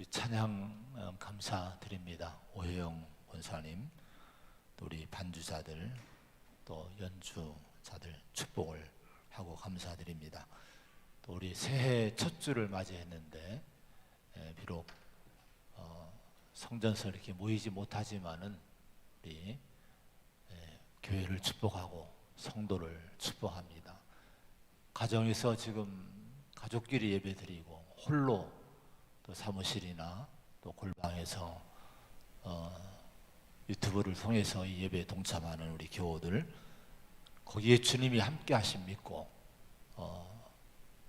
우리 찬양 감사드립니다. 오혜영 권사님, 또 우리 반주자들, 또 연주자들 축복을 하고 감사드립니다. 또 우리 새해 첫 주를 맞이했는데 비록 성전서 이렇게 모이지 못하지만은 우리 교회를 축복하고 성도를 축복합니다. 가정에서 지금 가족끼리 예배드리고 홀로 또 사무실이나 또 골방에서 유튜브를 통해서 이 예배에 동참하는 우리 교우들, 거기에 주님이 함께 하심 믿고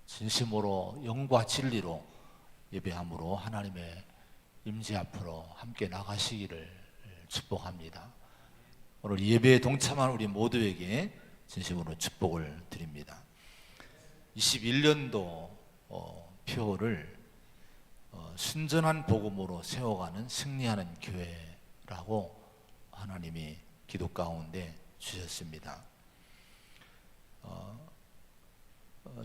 진심으로 영과 진리로 예배함으로 하나님의 임재 앞으로 함께 나가시기를 축복합니다. 오늘 예배에 동참한 우리 모두에게 진심으로 축복을 드립니다. 21년도 표를 순전한 복음으로 세워가는 승리하는 교회라고 하나님이 기도 가운데 주셨습니다.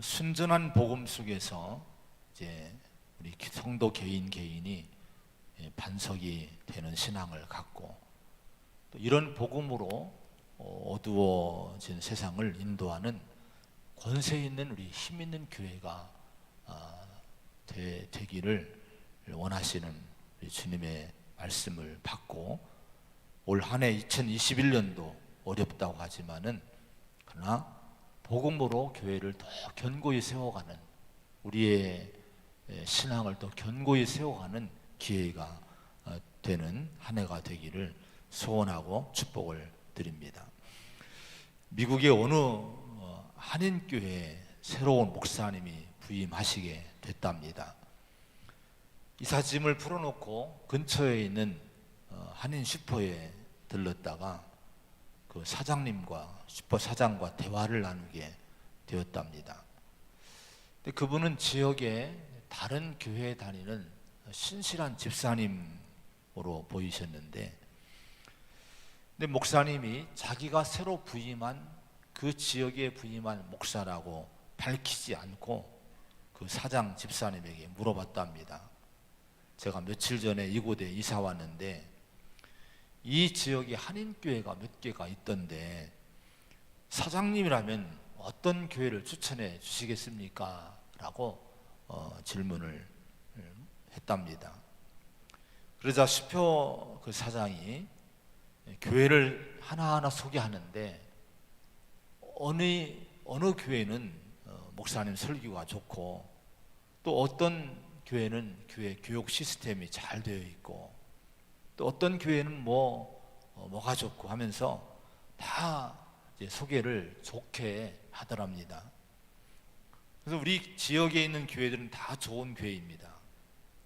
순전한 복음 속에서 이제 우리 성도 개인이 반석이 되는 신앙을 갖고 또 이런 복음으로 어두워진 세상을 인도하는 권세 있는 우리 힘 있는 교회가 되기를 원하시는 우리 주님의 말씀을 받고 올 한 해 2021년도 어렵다고 하지만은 그러나 복음으로 교회를 더 견고히 세워가는 우리의 신앙을 더 견고히 세워가는 기회가 되는 한 해가 되기를 소원하고 축복을 드립니다. 미국의 어느 한인교회에 새로운 목사님이 부임하시게 됐답니다. 이삿짐을 풀어놓고 근처에 있는 한인 슈퍼에 들렀다가 그 사장님과 슈퍼 사장과 대화를 나누게 되었답니다. 근데 그분은 지역의 다른 교회에 다니는 신실한 집사님으로 보이셨는데, 근데 목사님이 자기가 새로 부임한 그 지역에 부임한 목사라고 밝히지 않고 그 사장 집사님에게 물어봤답니다. 제가 며칠 전에 이곳에 이사 왔는데 이 지역에 한인교회가 몇 개가 있던데 사장님이라면 어떤 교회를 추천해 주시겠습니까? 라고 질문을 했답니다. 그러자 슈퍼 그 사장이 교회를 하나하나 소개하는데 어느 교회는 목사님 설교가 좋고 또 어떤 교회는 교회 교육 시스템이 잘 되어 있고 또 어떤 교회는 뭐가 좋고 하면서 다 이제 소개를 좋게 하더랍니다. 그래서 우리 지역에 있는 교회들은 다 좋은 교회입니다.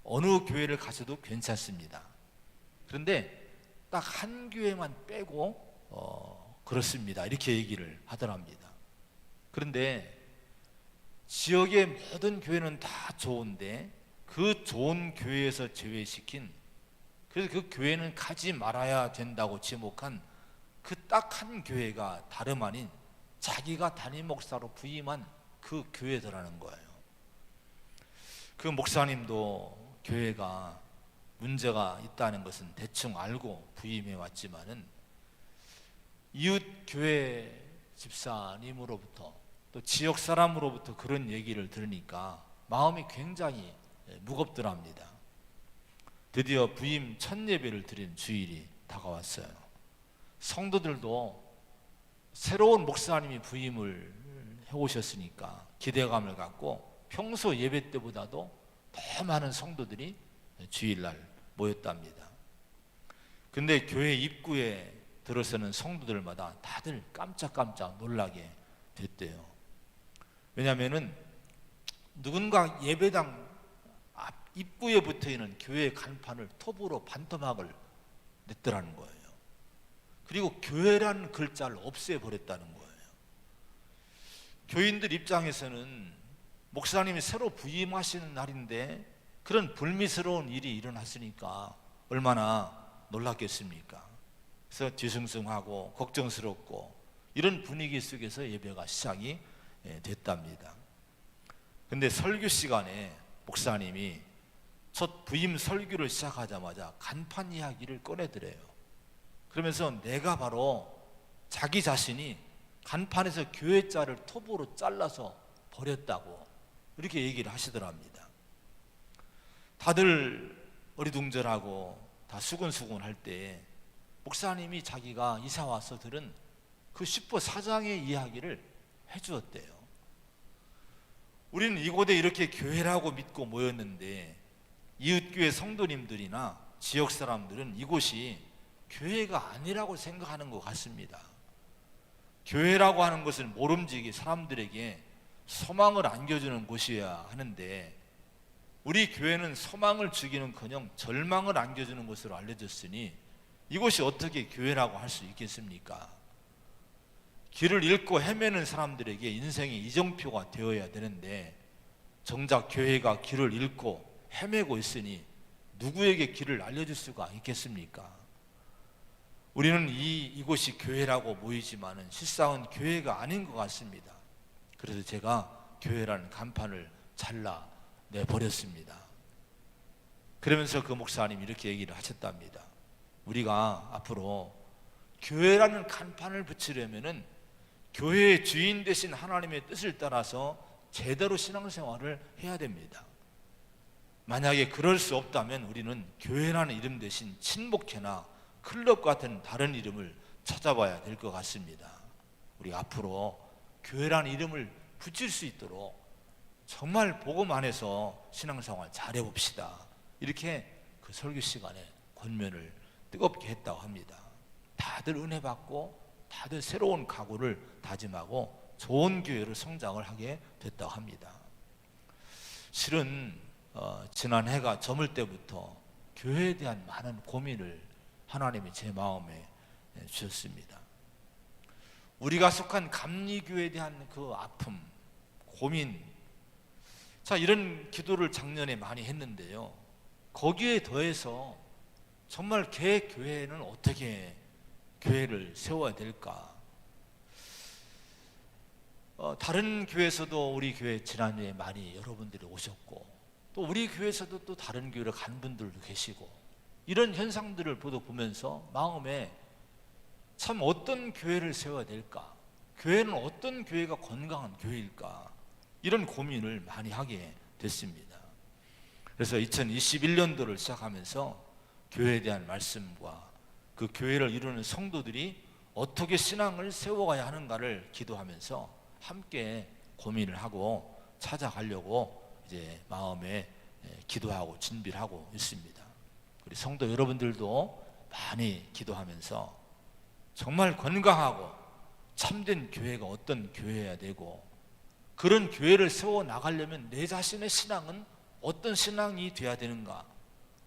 어느 교회를 가셔도 괜찮습니다. 그런데 딱 한 교회만 빼고 그렇습니다. 이렇게 얘기를 하더랍니다. 그런데 지역의 모든 교회는 다 좋은데 그 좋은 교회에서 제외시킨, 그래서 그 교회는 가지 말아야 된다고 지목한 그 딱 한 교회가 다름 아닌 자기가 담임 목사로 부임한 그 교회더라는 거예요. 그 목사님도 교회가 문제가 있다는 것은 대충 알고 부임해 왔지만은 이웃 교회 집사님으로부터 또 지역 사람으로부터 그런 얘기를 들으니까 마음이 굉장히 무겁더랍니다. 드디어 부임 첫 예배를 드린 주일이 다가왔어요. 성도들도 새로운 목사님이 부임을 해오셨으니까 기대감을 갖고 평소 예배 때보다도 더 많은 성도들이 주일날 모였답니다. 근데 교회 입구에 들어서는 성도들마다 다들 깜짝깜짝 놀라게 됐대요. 왜냐하면은 누군가 예배당 앞 입구에 붙어있는 교회 간판을 톱으로 반토막을 냈더라는 거예요. 그리고 교회라는 글자를 없애버렸다는 거예요. 교인들 입장에서는 목사님이 새로 부임하시는 날인데 그런 불미스러운 일이 일어났으니까 얼마나 놀랐겠습니까? 그래서 뒤숭숭하고 걱정스럽고 이런 분위기 속에서 예배가 시작이 됐답니다. 근데 설교 시간에 목사님이 첫 부임 설교를 시작하자마자 간판 이야기를 꺼내드려요. 그러면서 내가 바로 자기 자신이 간판에서 교회 자를 톱으로 잘라서 버렸다고 이렇게 얘기를 하시더랍니다. 다들 어리둥절하고 다 수근수근 할 때 목사님이 자기가 이사 와서 들은 그 슈퍼 사장의 이야기를 해주었대요. 우리는 이곳에 이렇게 교회라고 믿고 모였는데 이웃교회 성도님들이나 지역 사람들은 이곳이 교회가 아니라고 생각하는 것 같습니다. 교회라고 하는 것은 모름지기 사람들에게 소망을 안겨주는 곳이어야 하는데 우리 교회는 소망을 주기는커녕 절망을 안겨주는 것으로 알려졌으니 이곳이 어떻게 교회라고 할 수 있겠습니까? 길을 잃고 헤매는 사람들에게 인생의 이정표가 되어야 되는데 정작 교회가 길을 잃고 헤매고 있으니 누구에게 길을 알려줄 수가 있겠습니까? 우리는 이곳이 교회라고 모이지만은 실상은 교회가 아닌 것 같습니다. 그래서 제가 교회라는 간판을 잘라 내버렸습니다. 그러면서 그 목사님이 이렇게 얘기를 하셨답니다. 우리가 앞으로 교회라는 간판을 붙이려면은 교회의 주인 되신 하나님의 뜻을 따라서 제대로 신앙생활을 해야 됩니다. 만약에 그럴 수 없다면 우리는 교회라는 이름 대신 친목회나 클럽 같은 다른 이름을 찾아봐야 될 것 같습니다. 우리 앞으로 교회라는 이름을 붙일 수 있도록 정말 복음 안에서 신앙생활 잘해봅시다. 이렇게 그 설교 시간에 권면을 뜨겁게 했다고 합니다. 다들 은혜 받고 다들 새로운 각오를 다짐하고 좋은 교회로 성장을 하게 됐다고 합니다. 실은 지난 해가 저물 때부터 교회에 대한 많은 고민을 하나님이 제 마음에 주셨습니다. 우리가 속한 감리교회에 대한 그 아픔, 고민, 자, 이런 기도를 작년에 많이 했는데요. 거기에 더해서 정말 교회는 어떻게 교회를 세워야 될까? 다른 교회에서도 우리 교회 지난주에 많이 여러분들이 오셨고 또 우리 교회에서도 또 다른 교회를 간 분들도 계시고 이런 현상들을 보면서 마음에 참 어떤 교회를 세워야 될까? 교회는 어떤 교회가 건강한 교회일까? 이런 고민을 많이 하게 됐습니다. 그래서 2021년도를 시작하면서 교회에 대한 말씀과 그 교회를 이루는 성도들이 어떻게 신앙을 세워가야 하는가를 기도하면서 함께 고민을 하고 찾아가려고 이제 마음에 기도하고 준비를 하고 있습니다. 우리 성도 여러분들도 많이 기도하면서 정말 건강하고 참된 교회가 어떤 교회여야 되고 그런 교회를 세워 나가려면 내 자신의 신앙은 어떤 신앙이 돼야 되는가,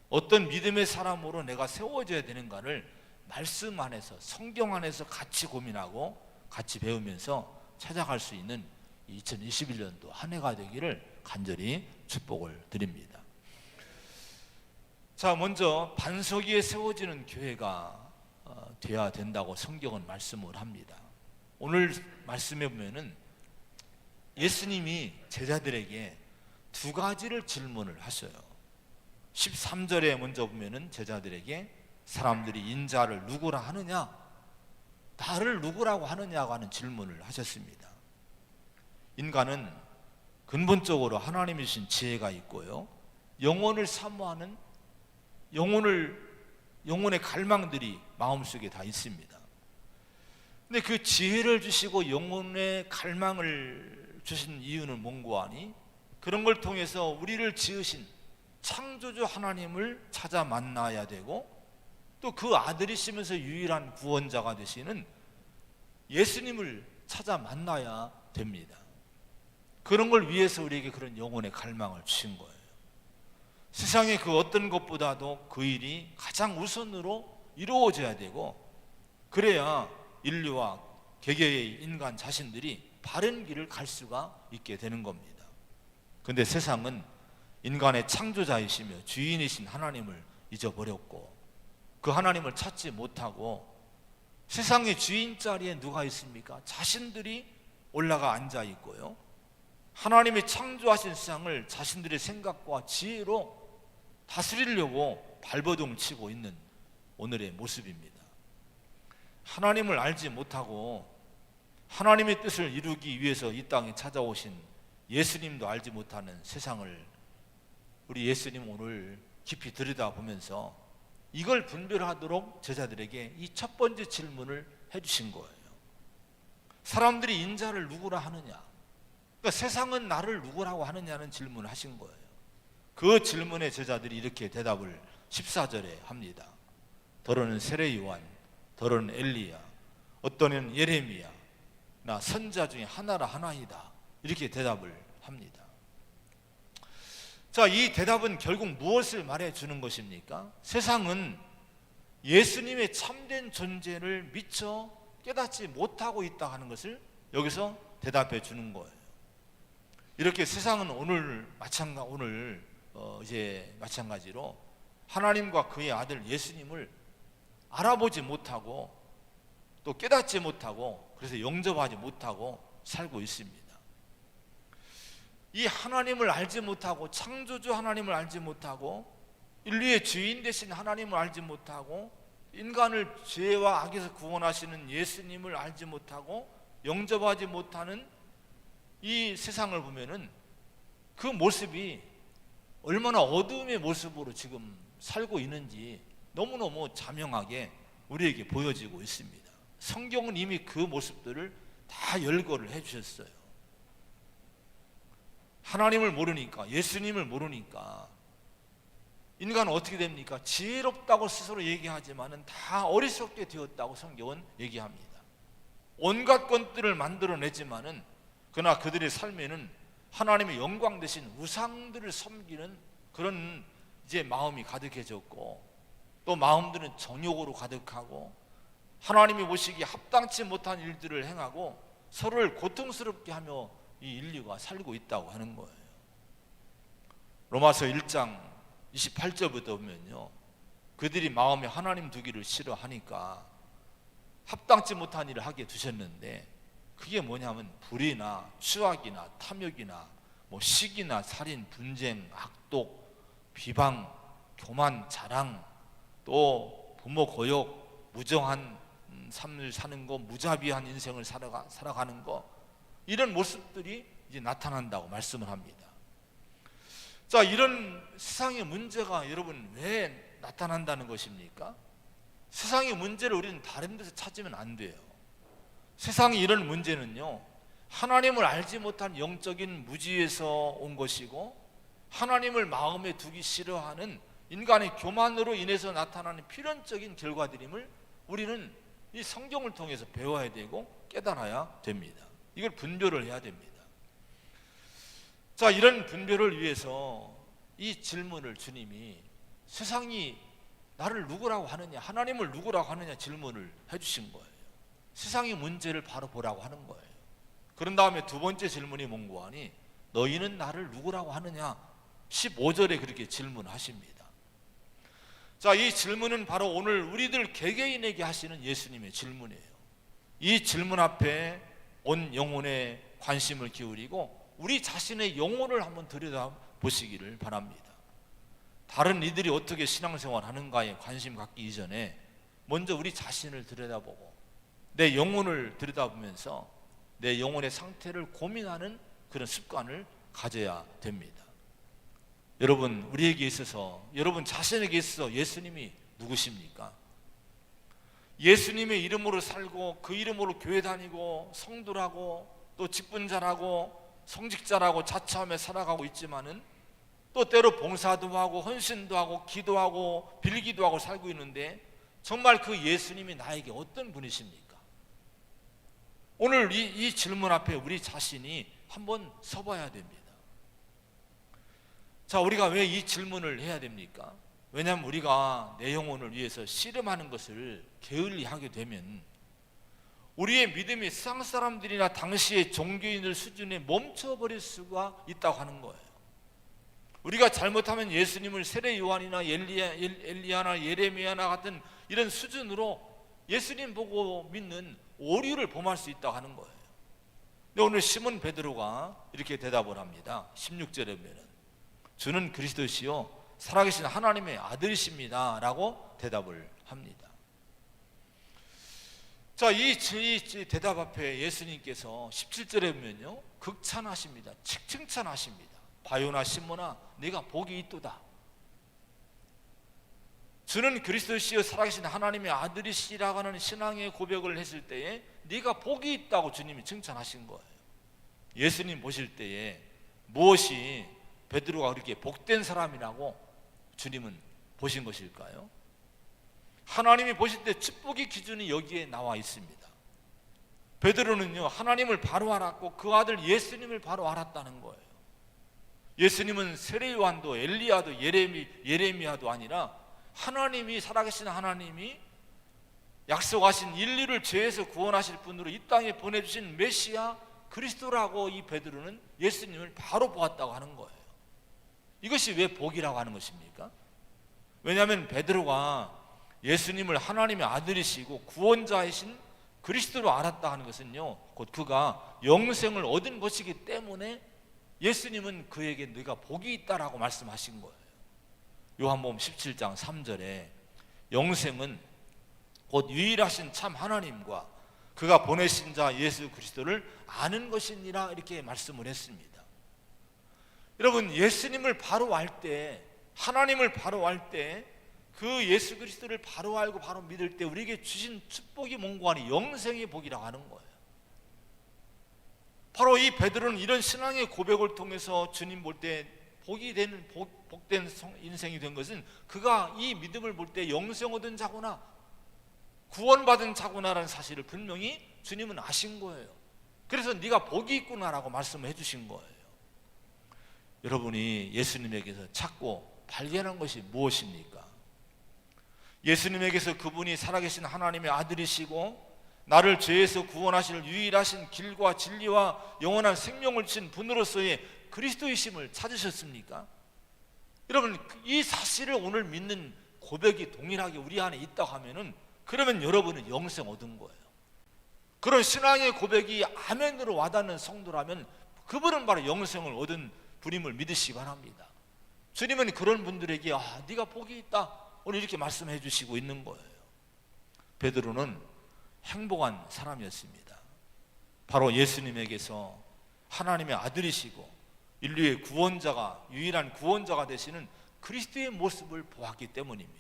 어떤 믿음의 사람으로 내가 세워져야 되는가를 말씀 안에서 성경 안에서 같이 고민하고 같이 배우면서 찾아갈 수 있는 2021년도 한 해가 되기를 간절히 축복을 드립니다. 자, 먼저 반석 위에 세워지는 교회가 되어야 된다고 성경은 말씀을 합니다. 오늘 말씀해 보면은 예수님이 제자들에게 두 가지를 질문을 하셔요. 13절에 먼저 보면은 제자들에게 사람들이 인자를 누구라 하느냐, 나를 누구라고 하느냐고 하는 질문을 하셨습니다. 인간은 근본적으로 하나님이 주신 지혜가 있고요, 영혼을 사모하는 영혼의 갈망들이 마음속에 다 있습니다. 근데 그 지혜를 주시고 영혼의 갈망을 주신 이유는 뭔고 하니 그런 걸 통해서 우리를 지으신 창조주 하나님을 찾아 만나야 되고 또 그 아들이시면서 유일한 구원자가 되시는 예수님을 찾아 만나야 됩니다. 그런 걸 위해서 우리에게 그런 영혼의 갈망을 주신 거예요. 세상의 그 어떤 것보다도 그 일이 가장 우선으로 이루어져야 되고 그래야 인류와 개개의 인간 자신들이 바른 길을 갈 수가 있게 되는 겁니다. 그런데 세상은 인간의 창조자이시며 주인이신 하나님을 잊어버렸고 그 하나님을 찾지 못하고 세상의 주인 자리에 누가 있습니까? 자신들이 올라가 앉아 있고요, 하나님이 창조하신 세상을 자신들의 생각과 지혜로 다스리려고 발버둥 치고 있는 오늘의 모습입니다. 하나님을 알지 못하고 하나님의 뜻을 이루기 위해서 이 땅에 찾아오신 예수님도 알지 못하는 세상을 우리 예수님 오늘 깊이 들여다보면서 이걸 분별하도록 제자들에게 이 첫 번째 질문을 해주신 거예요. 사람들이 인자를 누구라 하느냐, 그러니까 세상은 나를 누구라고 하느냐는 질문을 하신 거예요. 그 질문에 제자들이 이렇게 대답을 14절에 합니다. 더러는 세례 요한, 더러는 엘리야, 어떠는 예레미야, 나 선자 중에 하나라 하나이다, 이렇게 대답을 합니다. 자, 이 대답은 결국 무엇을 말해주는 것입니까? 세상은 예수님의 참된 존재를 미처 깨닫지 못하고 있다 하는 것을 여기서 대답해 주는 거예요. 이렇게 세상은 오늘 마찬가지로 하나님과 그의 아들 예수님을 알아보지 못하고 또 깨닫지 못하고 그래서 영접하지 못하고 살고 있습니다. 이 하나님을 알지 못하고 창조주 하나님을 알지 못하고 인류의 주인 되신 하나님을 알지 못하고 인간을 죄와 악에서 구원하시는 예수님을 알지 못하고 영접하지 못하는 이 세상을 보면은 그 모습이 얼마나 어두움의 모습으로 지금 살고 있는지 너무너무 자명하게 우리에게 보여지고 있습니다. 성경은 이미 그 모습들을 다 열거를 해주셨어요. 하나님을 모르니까, 예수님을 모르니까 인간은 어떻게 됩니까? 지혜롭다고 스스로 얘기하지만은 다 어리석게 되었다고 성경은 얘기합니다. 온갖 것들을 만들어내지만은 그러나 그들의 삶에는 하나님의 영광 대신 우상들을 섬기는 그런 이제 마음이 가득해졌고, 또 마음들은 정욕으로 가득하고 하나님이 보시기에 합당치 못한 일들을 행하고 서로를 고통스럽게 하며 이 인류가 살고 있다고 하는 거예요. 로마서 1장 28절부터 보면요, 그들이 마음에 하나님 두기를 싫어하니까 합당치 못한 일을 하게 두셨는데, 그게 뭐냐면 불의나 추악이나 탐욕이나 시기나 살인, 분쟁, 악독, 비방, 교만, 자랑, 또 부모 고욕, 무정한 삶을 사는 거, 무자비한 인생을 살아가는 거, 이런 모습들이 이제 나타난다고 말씀을 합니다. 자, 이런 세상의 문제가 여러분 왜 나타난다는 것입니까? 세상의 문제를 우리는 다른 데서 찾으면 안 돼요. 세상의 이런 문제는요, 하나님을 알지 못한 영적인 무지에서 온 것이고, 하나님을 마음에 두기 싫어하는 인간의 교만으로 인해서 나타나는 필연적인 결과들임을 우리는 이 성경을 통해서 배워야 되고 깨달아야 됩니다. 이걸 분별을 해야 됩니다. 자, 이런 분별을 위해서 이 질문을 주님이 세상이 나를 누구라고 하느냐, 하나님을 누구라고 하느냐 질문을 해주신 거예요. 세상의 문제를 바로 보라고 하는 거예요. 그런 다음에 두 번째 질문이 뭔고 하니 너희는 나를 누구라고 하느냐, 15절에 그렇게 질문하십니다. 자, 이 질문은 바로 오늘 우리들 개개인에게 하시는 예수님의 질문이에요. 이 질문 앞에 온 영혼에 관심을 기울이고 우리 자신의 영혼을 한번 들여다보시기를 바랍니다. 다른 이들이 어떻게 신앙생활 하는가에 관심 갖기 이전에 먼저 우리 자신을 들여다보고 내 영혼을 들여다보면서 내 영혼의 상태를 고민하는 그런 습관을 가져야 됩니다. 여러분, 우리에게 있어서, 여러분 자신에게 있어서 예수님이 누구십니까? 예수님의 이름으로 살고 그 이름으로 교회 다니고 성도라고 또 직분자라고 성직자라고 자처하며 살아가고 있지만은 또 때로 봉사도 하고 헌신도 하고 기도하고 빌기도 하고 살고 있는데 정말 그 예수님이 나에게 어떤 분이십니까? 오늘 이 질문 앞에 우리 자신이 한번 서봐야 됩니다. 자, 우리가 왜 이 질문을 해야 됩니까? 왜냐하면 우리가 내 영혼을 위해서 씨름하는 것을 게을리하게 되면 우리의 믿음이 세상 사람들이나 당시의 종교인들 수준에 멈춰버릴 수가 있다고 하는 거예요. 우리가 잘못하면 예수님을 세례 요한이나 엘리야나 예레미야나 같은 이런 수준으로 예수님 보고 믿는 오류를 범할 수 있다고 하는 거예요. 근데 오늘 시몬 베드로가 이렇게 대답을 합니다. 16절에 보면 주는 그리스도시요 살아계신 하나님의 아들이십니다 라고 대답을 합니다. 자, 이 대답 앞에 예수님께서 17절에 보면요, 극찬하십니다. 칭찬하십니다. 바요나 시몬아, 네가 복이 있도다. 주는 그리스도시여 살아계신 하나님의 아들이시라고 하는 신앙의 고백을 했을 때에 네가 복이 있다고 주님이 칭찬하신 거예요. 예수님 보실 때에 무엇이 베드로가 그렇게 복된 사람이라고 주님은 보신 것일까요? 하나님이 보실 때 축복의 기준이 여기에 나와 있습니다. 베드로는요, 하나님을 바로 알았고 그 아들 예수님을 바로 알았다는 거예요. 예수님은 세례 요한도 엘리야도 예레미야도 아니라 하나님이, 살아계신 하나님이 약속하신 인류를 죄에서 구원하실 분으로 이 땅에 보내주신 메시아 그리스도라고 이 베드로는 예수님을 바로 보았다고 하는 거예요. 이것이 왜 복이라고 하는 것입니까? 왜냐하면 베드로가 예수님을 하나님의 아들이시고 구원자이신 그리스도로 알았다 하는 것은요, 곧 그가 영생을 얻은 것이기 때문에 예수님은 그에게 네가 복이 있다라고 말씀하신 거예요. 요한복음 17장 3절에 영생은 곧 유일하신 참 하나님과 그가 보내신 자 예수 그리스도를 아는 것이니라 이렇게 말씀을 했습니다. 여러분, 예수님을 바로 알 때, 하나님을 바로 알 때, 그 예수 그리스도를 바로 알고 바로 믿을 때 우리에게 주신 축복이 뭔고 하니 영생의 복이라고 하는 거예요. 바로 이 베드로는 이런 신앙의 고백을 통해서 주님 볼 때 복이 되는 복된 인생이 된 것은 그가 이 믿음을 볼 때 영생 얻은 자구나, 구원받은 자구나라는 사실을 분명히 주님은 아신 거예요. 그래서 네가 복이 있구나라고 말씀을 해주신 거예요. 여러분이 예수님에게서 찾고 발견한 것이 무엇입니까? 예수님에게서 그분이 살아계신 하나님의 아들이시고 나를 죄에서 구원하실 유일하신 길과 진리와 영원한 생명을 주신 분으로서의 그리스도이심을 찾으셨습니까? 여러분, 이 사실을 오늘 믿는 고백이 동일하게 우리 안에 있다고 하면은, 그러면 여러분은 영생 얻은 거예요. 그런 신앙의 고백이 아멘으로 와닿는 성도라면 그분은 바로 영생을 얻은 분임을 믿으시기 바랍니다. 주님은 그런 분들에게 네가 복이 있다 오늘 이렇게 말씀해 주시고 있는 거예요. 베드로는 행복한 사람이었습니다. 바로 예수님에게서 하나님의 아들이시고 인류의 구원자가, 유일한 구원자가 되시는 그리스도의 모습을 보았기 때문입니다.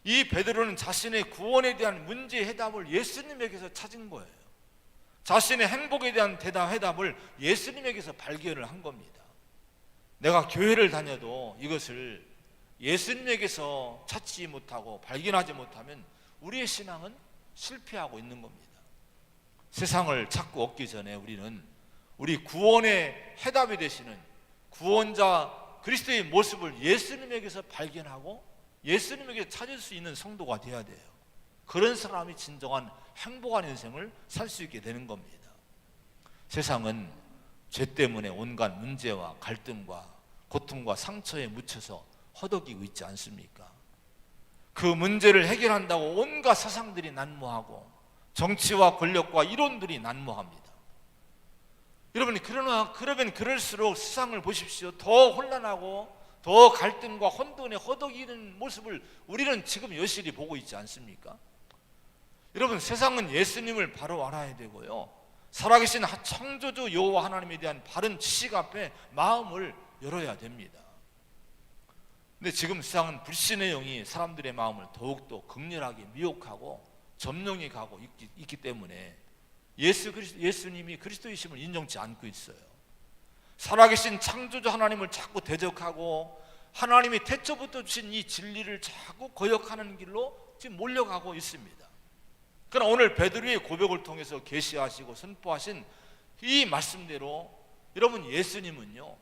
이 베드로는 자신의 구원에 대한 문제의 해답을 예수님에게서 찾은 거예요. 자신의 행복에 대한 해답을 예수님에게서 발견을 한 겁니다. 내가 교회를 다녀도 이것을 예수님에게서 찾지 못하고 발견하지 못하면 우리의 신앙은 실패하고 있는 겁니다. 세상을 찾고 얻기 전에 우리는 우리 구원의 해답이 되시는 구원자 그리스도의 모습을 예수님에게서 발견하고 예수님에게 찾을 수 있는 성도가 되어야 돼요. 그런 사람이 진정한 행복한 인생을 살 수 있게 되는 겁니다. 세상은 죄 때문에 온갖 문제와 갈등과 고통과 상처에 묻혀서 허덕이고 있지 않습니까? 그 문제를 해결한다고 온갖 사상들이 난무하고 정치와 권력과 이론들이 난무합니다. 여러분이 그러면 그럴수록 세상을 보십시오. 더 혼란하고 더 갈등과 혼돈에 허덕이는 모습을 우리는 지금 여실히 보고 있지 않습니까? 여러분, 세상은 예수님을 바로 알아야 되고요, 살아계신 창조주 여호와 하나님에 대한 바른 지식 앞에 마음을 열어야 됩니다. 근데 지금 세상은 불신의 영이 사람들의 마음을 더욱더 극렬하게 미혹하고 점령해 가고 있기 때문에 예수님이 그리스도이심을 인정치 않고 있어요. 살아계신 창조주 하나님을 자꾸 대적하고 하나님이 태초부터 주신 이 진리를 자꾸 거역하는 길로 지금 몰려가고 있습니다. 그러나 오늘 베드로의 고백을 통해서 계시하시고 선포하신 이 말씀대로 여러분, 예수님은요,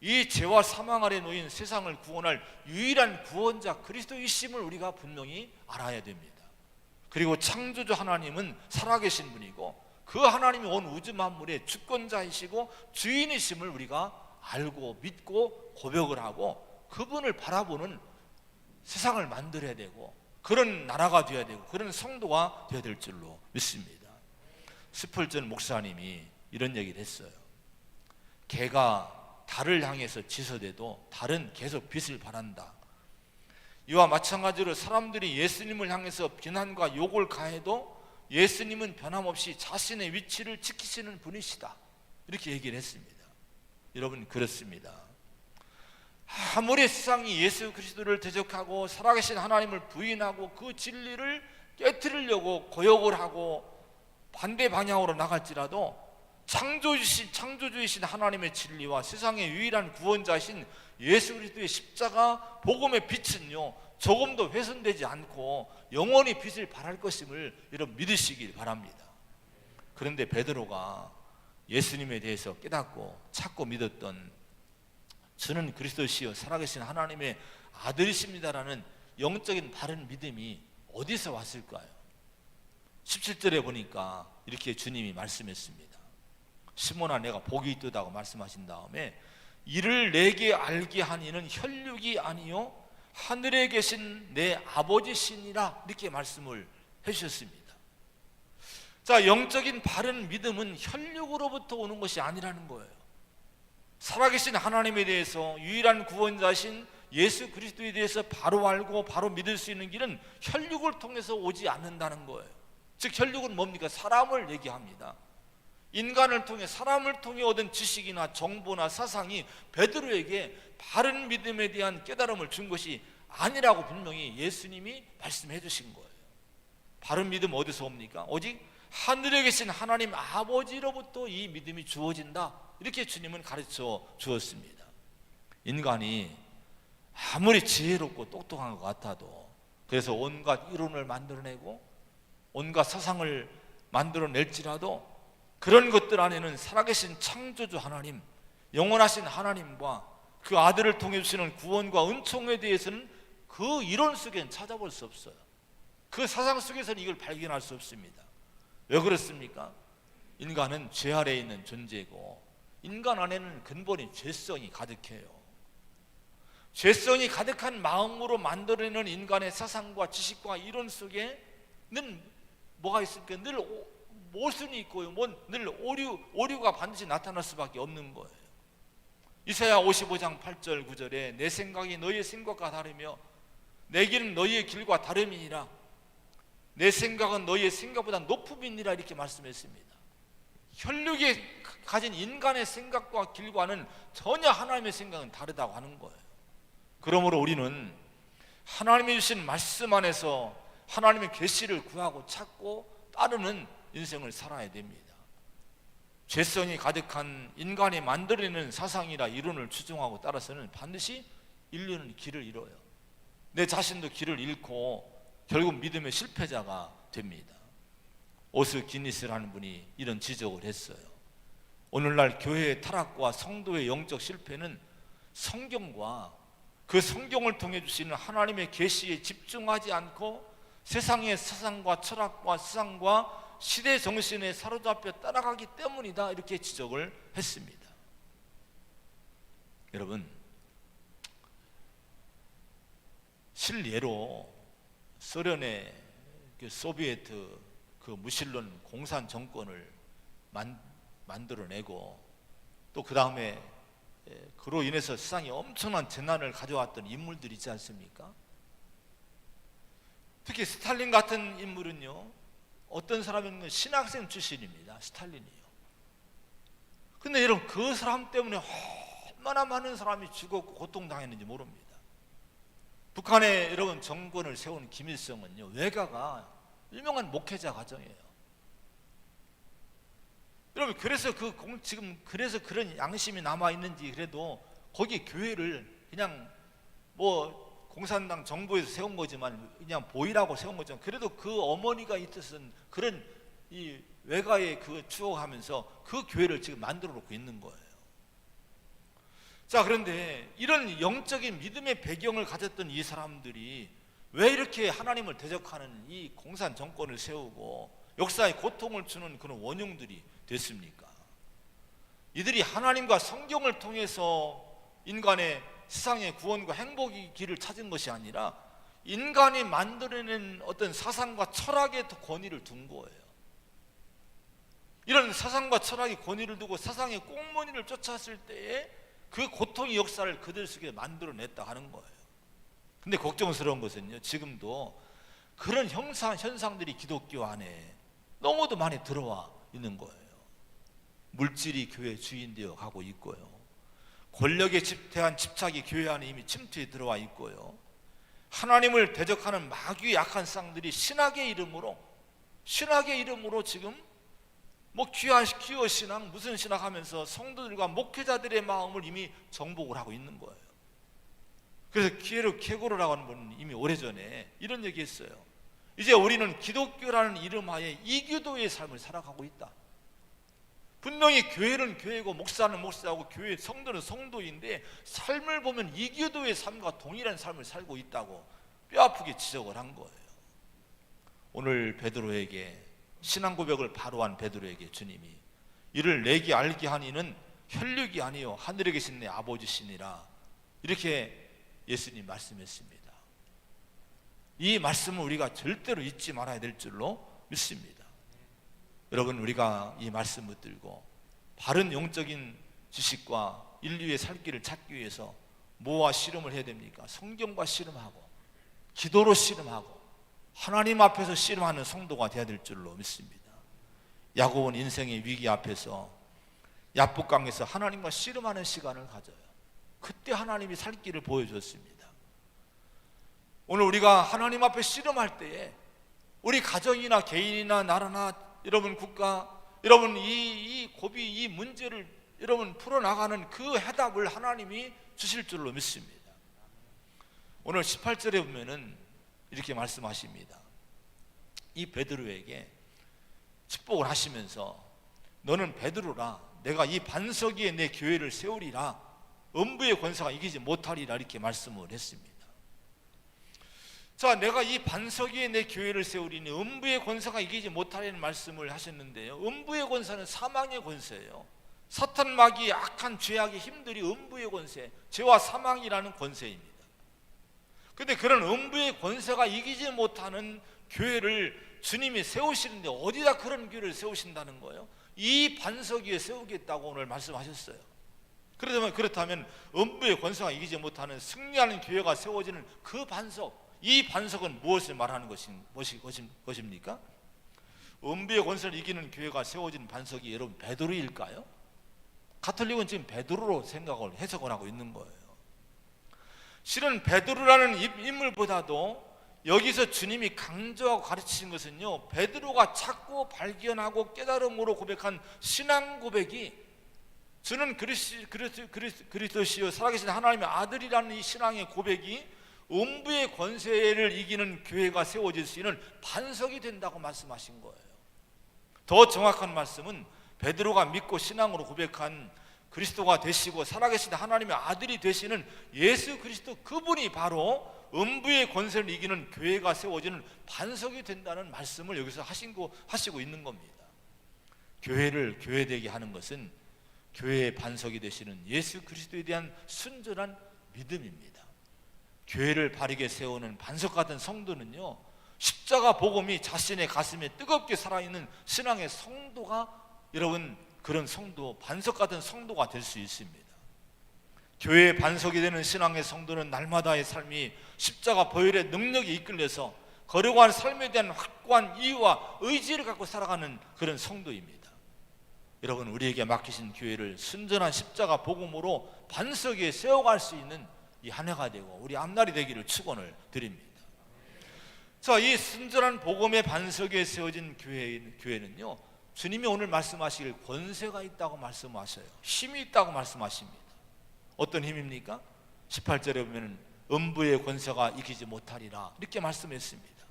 이 죄와 사망 아래 놓인 세상을 구원할 유일한 구원자 그리스도이심을 우리가 분명히 알아야 됩니다. 그리고 창조주 하나님은 살아계신 분이고 그 하나님이 온 우주 만물의 주권자이시고 주인이심을 우리가 알고 믿고 고백을 하고 그분을 바라보는 세상을 만들어야 되고 그런 나라가 되어야 되고 그런 성도가 되어야 될 줄로 믿습니다. 스펄전 목사님이 이런 얘기를 했어요. 개가 달을 향해서 지서대도 달은 계속 빛을 발한다. 이와 마찬가지로 사람들이 예수님을 향해서 비난과 욕을 가해도 예수님은 변함없이 자신의 위치를 지키시는 분이시다, 이렇게 얘기를 했습니다. 여러분, 그렇습니다. 아무리 세상이 예수 그리스도를 대적하고 살아계신 하나님을 부인하고 그 진리를 깨트리려고 고역을 하고 반대 방향으로 나갈지라도 창조주이신 하나님의 진리와 세상의 유일한 구원자신 예수 그리스도의 십자가 복음의 빛은요, 조금도 훼손되지 않고 영원히 빛을 발할 것임을 여러분 믿으시길 바랍니다. 그런데 베드로가 예수님에 대해서 깨닫고 찾고 믿었던 저는 그리스도시요 살아계신 하나님의 아들이십니다라는 영적인 바른 믿음이 어디서 왔을까요? 17절에 보니까 이렇게 주님이 말씀했습니다. 시몬아, 내가 복이 있도다고 말씀하신 다음에 이를 내게 알게 한 이는 혈육이 아니요 하늘에 계신 내 아버지시니라, 이렇게 말씀을 해주셨습니다. 자, 영적인 바른 믿음은 혈육으로부터 오는 것이 아니라는 거예요. 살아계신 하나님에 대해서, 유일한 구원자신 예수 그리스도에 대해서 바로 알고 바로 믿을 수 있는 길은 혈육을 통해서 오지 않는다는 거예요. 즉 혈육은 뭡니까? 사람을 얘기합니다. 인간을 통해, 사람을 통해 얻은 지식이나 정보나 사상이 베드로에게 바른 믿음에 대한 깨달음을 준 것이 아니라고 분명히 예수님이 말씀해 주신 거예요. 바른 믿음 어디서 옵니까? 오직 하늘에 계신 하나님 아버지로부터 이 믿음이 주어진다, 이렇게 주님은 가르쳐 주었습니다. 인간이 아무리 지혜롭고 똑똑한 것 같아도, 그래서 온갖 이론을 만들어내고 온갖 사상을 만들어낼지라도 그런 것들 안에는 살아계신 창조주 하나님, 영원하신 하나님과 그 아들을 통해 주시는 구원과 은총에 대해서는 그 이론 속에는 찾아볼 수 없어요. 그 사상 속에서는 이걸 발견할 수 없습니다. 왜 그렇습니까? 인간은 죄 아래에 있는 존재고 인간 안에는 근본이 죄성이 가득해요. 죄성이 가득한 마음으로 만들어내는 인간의 사상과 지식과 이론 속에는 뭐가 있습니까? 늘 모순이 있고요, 늘 오류가 반드시 나타날 수밖에 없는 거예요. 이사야 55장 8절 9절에 내 생각이 너희의 생각과 다르며 내 길은 너희의 길과 다름이니라, 내 생각은 너희의 생각보다 높음이니라, 이렇게 말씀했습니다. 혈육이 가진 인간의 생각과 길과는 전혀 하나님의 생각은 다르다고 하는 거예요. 그러므로 우리는 하나님이 주신 말씀 안에서 하나님의 계시를 구하고 찾고 따르는 인생을 살아야 됩니다. 죄성이 가득한 인간이 만들어내는 사상이라 이론을 추종하고 따라서는 반드시 인류는 길을 잃어요. 내 자신도 길을 잃고 결국 믿음의 실패자가 됩니다. 오스 기니스라는 분이 이런 지적을 했어요. 오늘날 교회의 타락과 성도의 영적 실패는 성경과 그 성경을 통해 주시는 하나님의 계시에 집중하지 않고 세상의 사상과 철학과 세상과 시대 정신에 사로잡혀 따라가기 때문이다, 이렇게 지적을 했습니다. 여러분, 실례로 소련의 그 소비에트 그 무신론 공산 정권을 만들어내고 또 그 다음에 그로 인해서 세상에 엄청난 재난을 가져왔던 인물들이 있지 않습니까? 특히 스탈린 같은 인물은요, 어떤 사람은 신학생 출신입니다. 스탈린이요. 근데 여러분, 그 사람 때문에 얼마나 많은 사람이 죽었고 고통당했는지 모릅니다. 북한에 여러분 정권을 세운 김일성은요, 외가가 유명한 목회자 가정이에요. 여러분, 그래서 지금 그래서 그런 양심이 남아 있는지, 그래도 거기 교회를 그냥 뭐 공산당 정부에서 세운 거지만 그냥 보이라고 세운 거지만, 그래도 그 어머니가 있었던 그런 이 외가의 그 추억하면서 그 교회를 지금 만들어 놓고 있는 거예요. 자, 그런데 이런 영적인 믿음의 배경을 가졌던 이 사람들이 왜 이렇게 하나님을 대적하는 이 공산 정권을 세우고 역사에 고통을 주는 그런 원흉들이 됐습니까? 이들이 하나님과 성경을 통해서 인간의 세상의 구원과 행복의 길을 찾은 것이 아니라 인간이 만들어낸 어떤 사상과 철학의 권위를 둔 거예요. 이런 사상과 철학의 권위를 두고 사상의 꽁무니를 쫓았을 때에 그 고통의 역사를 그들 속에 만들어냈다 하는 거예요. 근데 걱정스러운 것은요, 지금도 그런 현상들이 기독교 안에 너무도 많이 들어와 있는 거예요. 물질이 교회 주인 되어 가고 있고요, 권력에 대한 집착이 교회 안에 이미 침투해 들어와 있고요, 하나님을 대적하는 마귀의 약한 쌍들이 신학의 이름으로 지금 뭐 귀어 신앙 무슨 신학 하면서 성도들과 목회자들의 마음을 이미 정복을 하고 있는 거예요. 그래서 케고르라고 하는 분은 이미 오래전에 이런 얘기 했어요. 이제 우리는 기독교라는 이름하에 이교도의 삶을 살아가고 있다. 분명히 교회는 교회고 목사는 목사고 교회 성도는 성도인데 삶을 보면 이교도의 삶과 동일한 삶을 살고 있다고 뼈아프게 지적을 한 거예요. 오늘 베드로에게 신앙 고백을 바로 한 베드로에게 주님이 이를 내게 알게 하니 이는 혈육이 아니요 하늘에 계신 내 아버지시니라, 이렇게 예수님 말씀했습니다. 이 말씀을 우리가 절대로 잊지 말아야 될 줄로 믿습니다. 여러분, 우리가 이 말씀을 붙들고 바른 영적인 지식과 인류의 살 길을 찾기 위해서 뭐와 씨름을 해야 됩니까? 성경과 씨름하고 기도로 씨름하고 하나님 앞에서 씨름하는 성도가 되어야 될 줄로 믿습니다. 야곱은 인생의 위기 앞에서 야복강에서 하나님과 씨름하는 시간을 가져요. 그때 하나님이 살 길을 보여줬습니다. 오늘 우리가 하나님 앞에 씨름할 때에 우리 가정이나 개인이나 나라나 여러분 국가, 여러분 이 고비, 이 문제를 여러분 풀어나가는 그 해답을 하나님이 주실 줄로 믿습니다. 오늘 18절에 보면은 이렇게 말씀하십니다. 이 베드로에게 축복을 하시면서 너는 베드로라, 내가 이 반석 위에 내 교회를 세우리라, 음부의 권세가 이기지 못하리라, 이렇게 말씀을 했습니다. 자, 내가 이 반석 위에 내 교회를 세우리니 음부의 권세가 이기지 못하리는 말씀을 하셨는데요, 음부의 권세는 사망의 권세예요. 사탄 마귀의 악한 죄악의 힘들이 음부의 권세, 죄와 사망이라는 권세입니다. 그런데 그런 음부의 권세가 이기지 못하는 교회를 주님이 세우시는데 어디다 그런 교회를 세우신다는 거예요? 이 반석 위에 세우겠다고 오늘 말씀하셨어요. 그렇다면 음부의 권세가 이기지 못하는 승리하는 교회가 세워지는 그 반석, 이 반석은 무엇을 말하는 것입니까? 음부의 권세를 이기는 교회가 세워진 반석이 여러분 베드로일까요? 가톨릭은 지금 베드로로 해석을 하고 있는 거예요. 실은 베드로라는 인물보다도 여기서 주님이 강조하고 가르치신 것은요, 베드로가 찾고 발견하고 깨달음으로 고백한 신앙 고백이 저는 그리스도시요 살아계신 하나님의 아들이라는 이 신앙의 고백이 음부의 권세를 이기는 교회가 세워질 수 있는 반석이 된다고 말씀하신 거예요. 더 정확한 말씀은 베드로가 믿고 신앙으로 고백한 그리스도가 되시고 살아계신 하나님의 아들이 되시는 예수 그리스도, 그분이 바로 음부의 권세를 이기는 교회가 세워지는 반석이 된다는 말씀을 여기서 하시고 있는 겁니다. 교회를 교회되게 하는 것은 교회의 반석이 되시는 예수 그리스도에 대한 순전한 믿음입니다. 교회를 바르게 세우는 반석 같은 성도는요, 십자가 복음이 자신의 가슴에 뜨겁게 살아있는 신앙의 성도가, 여러분 그런 성도, 반석 같은 성도가 될 수 있습니다. 교회의 반석이 되는 신앙의 성도는 날마다의 삶이 십자가 보혈의 능력에 이끌려서 거룩한 삶에 대한 확고한 이유와 의지를 갖고 살아가는 그런 성도입니다. 여러분, 우리에게 맡기신 교회를 순전한 십자가 복음으로 반석 위에 세워갈 수 있는 이 한 해가 되고 우리 앞날이 되기를 축원을 드립니다. 자, 이 순전한 복음의 반석 위에 세워진 교회는요, 주님이 오늘 말씀하시길 권세가 있다고 말씀하셔요. 힘이 있다고 말씀하십니다. 어떤 힘입니까? 18절에 보면 음부의 권세가 이기지 못하리라, 이렇게 말씀했습니다.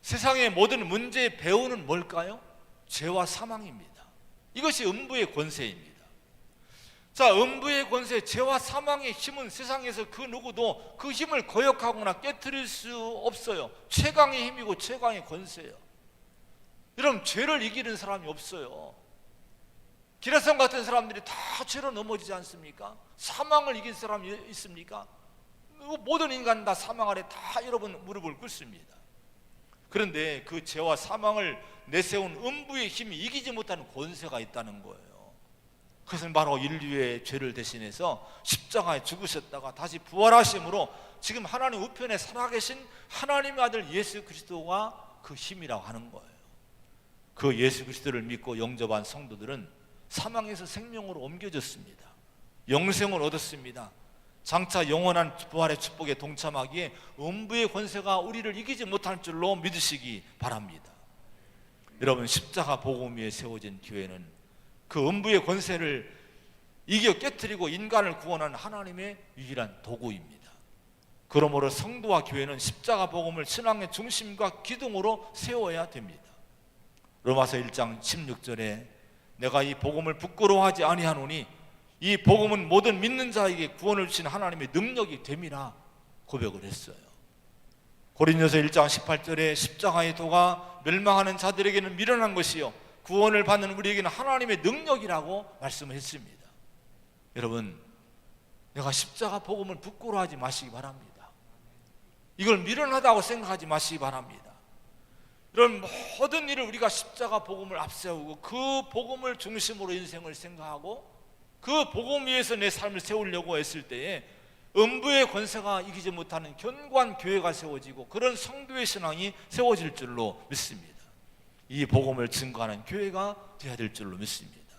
세상의 모든 문제의 배후는 뭘까요? 죄와 사망입니다. 이것이 음부의 권세입니다. 자, 음부의 권세, 죄와 사망의 힘은 세상에서 그 누구도 그 힘을 거역하거나 깨트릴 수 없어요. 최강의 힘이고 최강의 권세예요. 여러분, 죄를 이기는 사람이 없어요. 기라성 같은 사람들이 다 죄로 넘어지지 않습니까? 사망을 이긴 사람이 있습니까? 모든 인간 다 사망 아래 다 여러분 무릎을 꿇습니다. 그런데 그 죄와 사망을 내세운 음부의 힘이 이기지 못하는 권세가 있다는 거예요. 그것은 바로 인류의 죄를 대신해서 십자가에 죽으셨다가 다시 부활하심으로 지금 하나님 우편에 살아계신 하나님의 아들 예수 그리스도가 그 힘이라고 하는 거예요. 그 예수 그리스도를 믿고 영접한 성도들은 사망에서 생명으로 옮겨졌습니다. 영생을 얻었습니다. 장차 영원한 부활의 축복에 동참하기에 음부의 권세가 우리를 이기지 못할 줄로 믿으시기 바랍니다. 여러분, 십자가 복음 위에 세워진 교회는 그 음부의 권세를 이겨 깨트리고 인간을 구원하는 하나님의 유일한 도구입니다. 그러므로 성도와 교회는 십자가 복음을 신앙의 중심과 기둥으로 세워야 됩니다. 로마서 1장 16절에 내가 이 복음을 부끄러워하지 아니하노니 이 복음은 모든 믿는 자에게 구원을 주신 하나님의 능력이 됨이라 고백을 했어요. 고린도서 1장 18절에 십자가의 도가 멸망하는 자들에게는 미련한 것이요 구원을 받는 우리에게는 하나님의 능력이라고 말씀했습니다. 여러분, 내가 십자가 복음을 부끄러워하지 마시기 바랍니다. 이걸 미련하다고 생각하지 마시기 바랍니다. 이런 모든 일을 우리가 십자가 복음을 앞세우고 그 복음을 중심으로 인생을 생각하고 그 복음 위에서 내 삶을 세우려고 했을 때에 음부의 권세가 이기지 못하는 견고한 교회가 세워지고 그런 성도의 신앙이 세워질 줄로 믿습니다. 이 복음을 증거하는 교회가 되어야 될 줄로 믿습니다.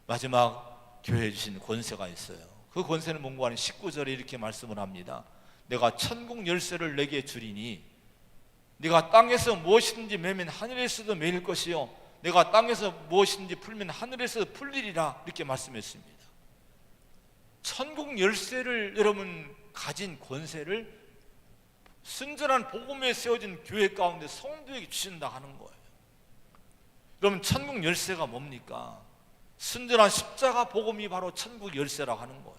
마지막 교회에 주신 권세가 있어요. 그 권세는 뭔가 하는 19절에 이렇게 말씀을 합니다. 내가 천국 열쇠를 내게 주리니 네가 땅에서 무엇이든지 매면 하늘에서도 매일 것이요 내가 땅에서 무엇이든지 풀면 하늘에서 풀리리라 이렇게 말씀했습니다. 천국 열쇠를 여러분 가진 권세를 순전한 복음에 세워진 교회 가운데 성도에게 주신다 하는 거예요. 여러분, 천국 열쇠가 뭡니까? 순전한 십자가 복음이 바로 천국 열쇠라고 하는 거예요.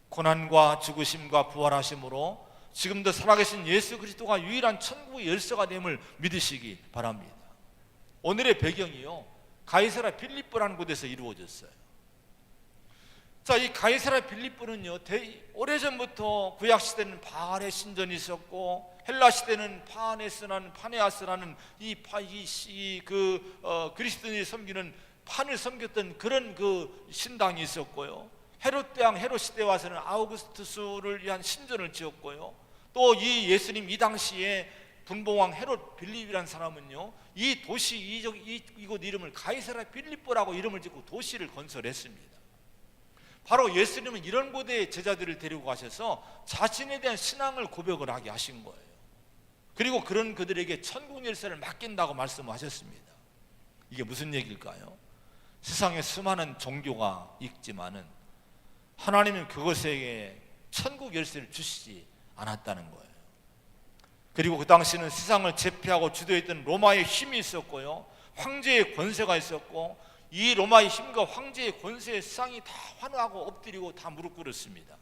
고난과 죽으심과 부활하심으로 지금도 살아계신 예수 그리스도가 유일한 천국의 열쇠가 됨을 믿으시기 바랍니다. 오늘의 배경이요 가이사랴 빌립보라는 곳에서 이루어졌어요. 자, 이 가이사랴 빌립보는요 오래전부터 구약시대는 바알의 신전이 있었고 헬라시대는 파네아스라는 그리스도인이 섬기는 판을 섬겼던 그런 그 신당이 있었고요, 헤롯 대왕 헤롯 시대 와서는 아우구스투스를 위한 신전을 지었고요, 또 이 예수님 이 당시에 분봉왕 헤롯 빌립이라는 사람은요 이 도시 이곳 이름을 가이사랴 빌립보라고 이름을 짓고 도시를 건설했습니다. 바로 예수님은 이런 곳에 제자들을 데리고 가셔서 자신에 대한 신앙을 고백을 하게 하신 거예요. 그리고 그런 그들에게 천국 열쇠를 맡긴다고 말씀하셨습니다. 이게 무슨 얘기일까요? 세상에 수많은 종교가 있지만은 하나님은 그것에게 천국 열쇠를 주시지 않았다는 거예요. 그리고 그 당시는 세상을 제패하고 주도했던 로마의 힘이 있었고요, 황제의 권세가 있었고 이 로마의 힘과 황제의 권세에 세상이 다 환호하고 엎드리고 다 무릎 꿇었습니다.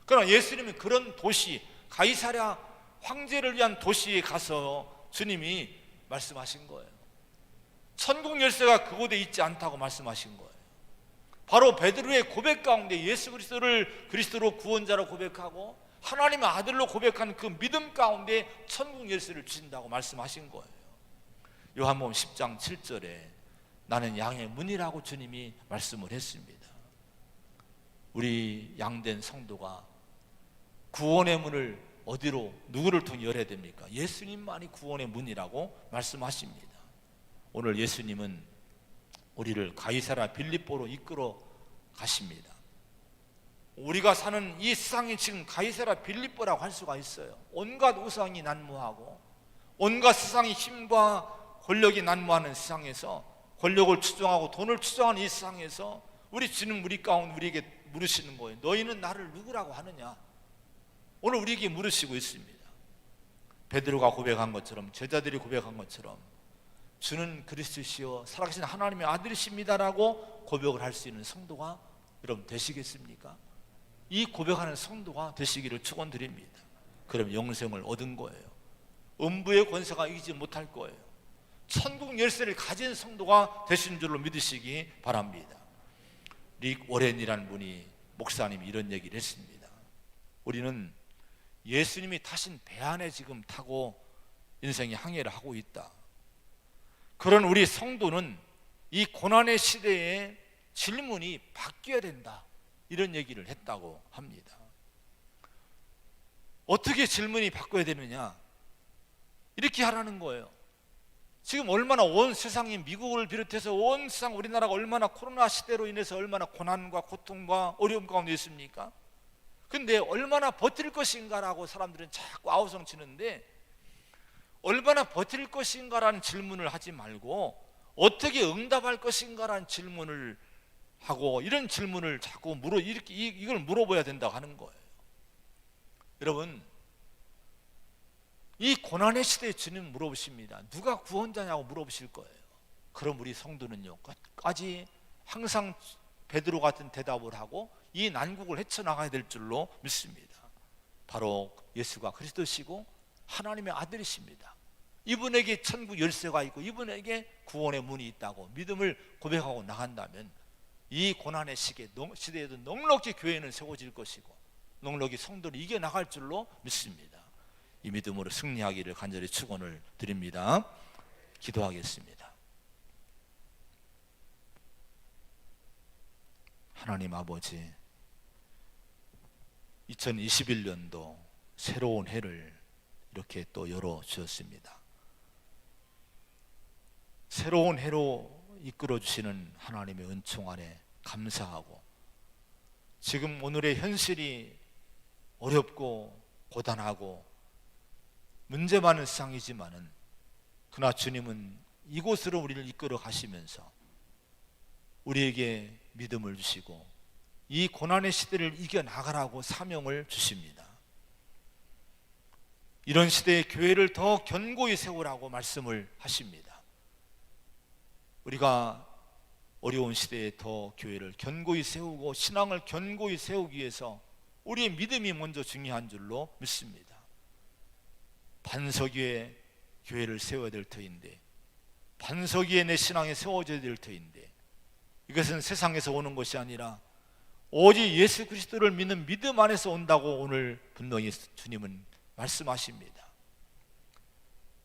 그러나 예수님은 그런 도시 가이사랴 황제를 위한 도시에 가서 주님이 말씀하신 거예요. 천국 열쇠가 그곳에 있지 않다고 말씀하신 거예요. 바로 베드로의 고백 가운데 예수 그리스도를 그리스도로 구원자로 고백하고 하나님의 아들로 고백하는 그 믿음 가운데 천국 열쇠를 주신다고 말씀하신 거예요. 요한복음 10장 7절에 나는 양의 문이라고 주님이 말씀을 했습니다. 우리 양된 성도가 구원의 문을 어디로 누구를 통해 열어야 됩니까? 예수님만이 구원의 문이라고 말씀하십니다. 오늘 예수님은 우리를 가이사랴 빌립보로 이끌어 가십니다. 우리가 사는 이 세상이 지금 가이사랴 빌립보라고 할 수가 있어요. 온갖 우상이 난무하고 온갖 세상의 힘과 권력이 난무하는 세상에서, 권력을 추종하고 돈을 추종하는 이 세상에서 우리 주는 우리 가운데 우리에게 물으시는 거예요. 너희는 나를 누구라고 하느냐? 오늘 우리에게 물으시고 있습니다. 베드로가 고백한 것처럼, 제자들이 고백한 것처럼 주는 그리스도시요 살아계신 하나님의 아들이십니다라고 고백을 할 수 있는 성도가 여러분 되시겠습니까? 이 고백하는 성도가 되시기를 축원드립니다. 그럼 영생을 얻은 거예요. 음부의 권세가 이기지 못할 거예요. 천국 열쇠를 가진 성도가 되신 줄로 믿으시기 바랍니다. 릭 워렌이라는 분이, 목사님이 이런 얘기를 했습니다. 우리는 예수님이 타신 배 안에 지금 타고 인생의 항해를 하고 있다. 그런 우리 성도는 이 고난의 시대에 질문이 바뀌어야 된다, 이런 얘기를 했다고 합니다. 어떻게 질문이 바뀌어야 되느냐, 이렇게 하라는 거예요. 지금 얼마나 온 세상이, 미국을 비롯해서 온 세상, 우리나라가 얼마나 코로나 시대로 인해서 얼마나 고난과 고통과 어려움 가운데 있습니까? 근데 얼마나 버틸 것인가라고 사람들은 자꾸 아우성치는데, 얼마나 버틸 것인가라는 질문을 하지 말고 어떻게 응답할 것인가라는 질문을 하고, 이런 질문을 자꾸 이걸 물어봐야 된다고 하는 거예요. 여러분, 이 고난의 시대에 주님 물어보십니다. 누가 구원자냐고 물어보실 거예요. 그럼 우리 성도는요, 끝까지 항상 베드로 같은 대답을 하고 이 난국을 헤쳐나가야 될 줄로 믿습니다. 바로 예수가 그리스도시고 하나님의 아들이십니다. 이분에게 천국 열쇠가 있고 이분에게 구원의 문이 있다고 믿음을 고백하고 나간다면 이 고난의 시대에도 넉넉히 교회는 세워질 것이고 넉넉히 성도를 이겨나갈 줄로 믿습니다. 이 믿음으로 승리하기를 간절히 축원을 드립니다. 기도하겠습니다. 하나님 아버지, 2021년도 새로운 해를 이렇게 또 열어주셨습니다. 새로운 해로 이끌어주시는 하나님의 은총 안에 감사하고, 지금 오늘의 현실이 어렵고 고단하고 문제 많은 세상이지만은 그러나 주님은 이곳으로 우리를 이끌어 가시면서 우리에게 믿음을 주시고 이 고난의 시대를 이겨나가라고 사명을 주십니다. 이런 시대에 교회를 더 견고히 세우라고 말씀을 하십니다. 우리가 어려운 시대에 더 교회를 견고히 세우고 신앙을 견고히 세우기 위해서 우리의 믿음이 먼저 중요한 줄로 믿습니다. 반석 위에 교회를 세워야 될 터인데, 반석 위에 내 신앙이 세워져야 될 터인데, 이것은 세상에서 오는 것이 아니라 오직 예수 그리스도를 믿는 믿음 안에서 온다고 오늘 분명히 주님은 말씀하십니다.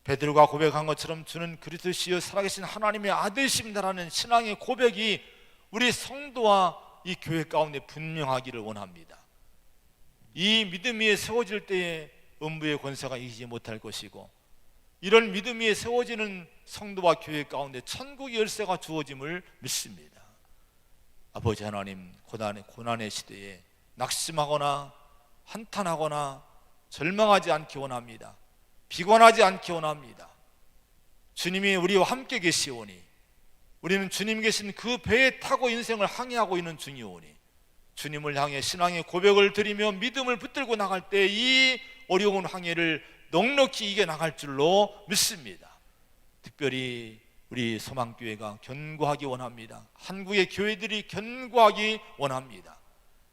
베드로가 고백한 것처럼 주는 그리스도시여 살아계신 하나님의 아들이십니다라는 신앙의 고백이 우리 성도와 이 교회 가운데 분명하기를 원합니다. 이 믿음 위에 세워질 때에 음부의 권세가 이기지 못할 것이고, 이런 믿음 위에 세워지는 성도와 교회 가운데 천국의 열쇠가 주어짐을 믿습니다. 아버지 하나님, 고난의 시대에 낙심하거나 한탄하거나 절망하지 않기 원합니다. 비관하지 않기 원합니다. 주님이 우리와 함께 계시오니 우리는 주님 계신 그 배에 타고 인생을 항해하고 있는 중이오니 주님을 향해 신앙의 고백을 드리며 믿음을 붙들고 나갈 때 이 어려운 항해를 넉넉히 이겨나갈 줄로 믿습니다. 특별히 우리 소망교회가 견고하기 원합니다. 한국의 교회들이 견고하기 원합니다.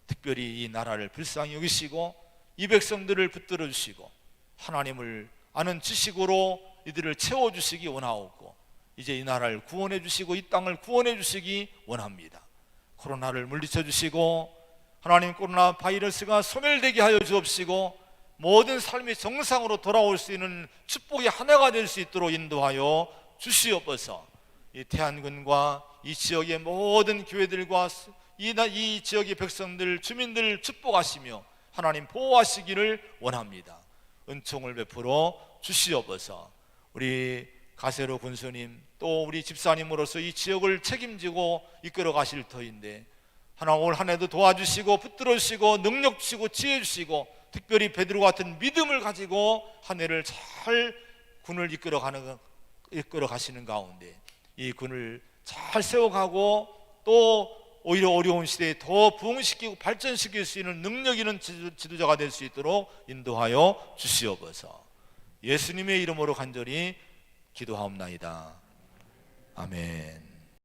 특별히 이 나라를 불쌍히 여기시고 이 백성들을 붙들어 주시고 하나님을 아는 지식으로 이들을 채워주시기 원하옵고, 이제 이 나라를 구원해 주시고 이 땅을 구원해 주시기 원합니다. 코로나를 물리쳐 주시고 하나님, 코로나 바이러스가 소멸되게 하여 주옵시고 모든 삶이 정상으로 돌아올 수 있는 축복의 한 해가 될 수 있도록 인도하여 주시옵소서. 이 태안군과 이 지역의 모든 교회들과 이 지역의 백성들, 주민들 축복하시며 하나님 보호하시기를 원합니다. 은총을 베풀어 주시옵소서. 우리 가세로 군수님 또 우리 집사님으로서 이 지역을 책임지고 이끌어 가실 터인데 하나님 올 한 해도 도와주시고 붙들어 주시고 능력 주시고 지혜 주시고 특별히 베드로 같은 믿음을 가지고 한 해를 잘 군을 이끌어 가시는 가운데 이 군을 잘 세워가고 또 오히려 어려운 시대에 더 부흥시키고 발전시킬 수 있는 능력 있는 지도자가 될 수 있도록 인도하여 주시옵소서. 예수님의 이름으로 간절히 기도하옵나이다. 아멘.